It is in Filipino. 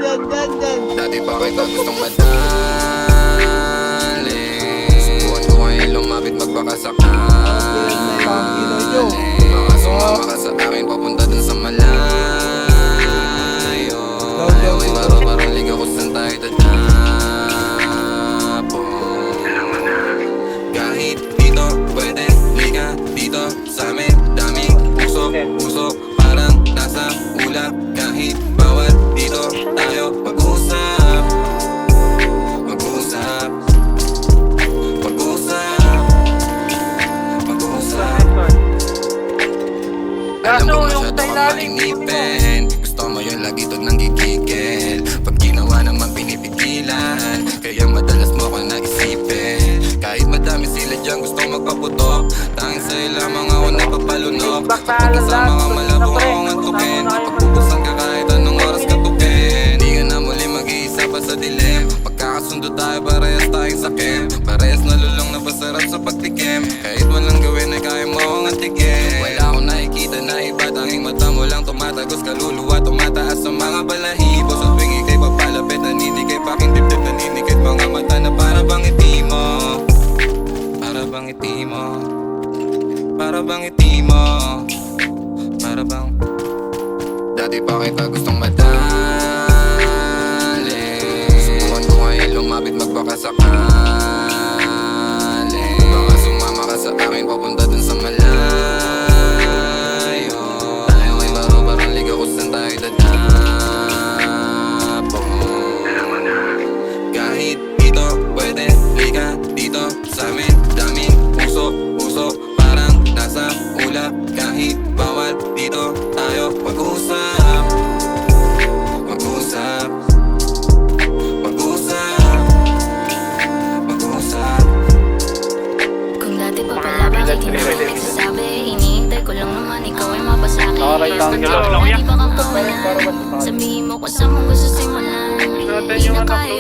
Dati pa kita gustong madali. Subukan ko ngayon lumapit magpakasakali. Baka sumama ka sa akin papunta dun sa malayo. Ayaw ay maro-marong ligaw kung saan tayo tatapon. Kahit dito pwede liga dito sa amin. Daming puso parang nasa ulap. Kahit bawat dito tayo mag-usap. Mag-usap. Mag-usap. Mag-usap. Alam ko masyado kang mainipin. Gusto mo yun lagi tog nang gigigil. Pag ginawa naman pinipigilan. Kaya madalas mo ako naisipin. Kahit madami sila dyan gusto magpaputok. Tanging sa'yo lamang ako napapalunok. Kapag kasama ka malabo akong antukin. Pagpupusan ka kahit anong oras katukin. Di ka na muli mag-iisa pa sa dilim. Pagkakasundo tayo parehas tayong sakim. Parehas nalulong na pasarap sa pagtikim. Kahit walang gawin ay kaya mo akong antigin. Wala akong nakikita na iba. Tanging mata mo lang tumatagos. Kaluluwa tumataas sa mga balahibo. Sa tuwing ika'y papalapit naninigay paking dibdib naninikit. Mga mata na para bang ngiti mo. Para bang ngiti mo. Para bang ngiti mo. Para bang dati pa kita gustong madali. Subukan ko ngayon lumapit magpakasakali. Baka sumama ka sa akin papunta dun sa malayo. Tayo ay maro-marong ligaw kung saan tayo tatapon. Kahit dito pwede liga dito sa amin. Daming puso parang nasa ulap. Kahit bawat dito tayo mag-usap. Mag-usap. Mag-usap. Mag-usap. Kung dati pa pala bakit hindi mo nagsasabi? Hinihintay ko lang naman ikaw ay mapasaki. Di ba kang kawalan? Sabihin mo kung saan mo gusto simulan. Hindi na kaya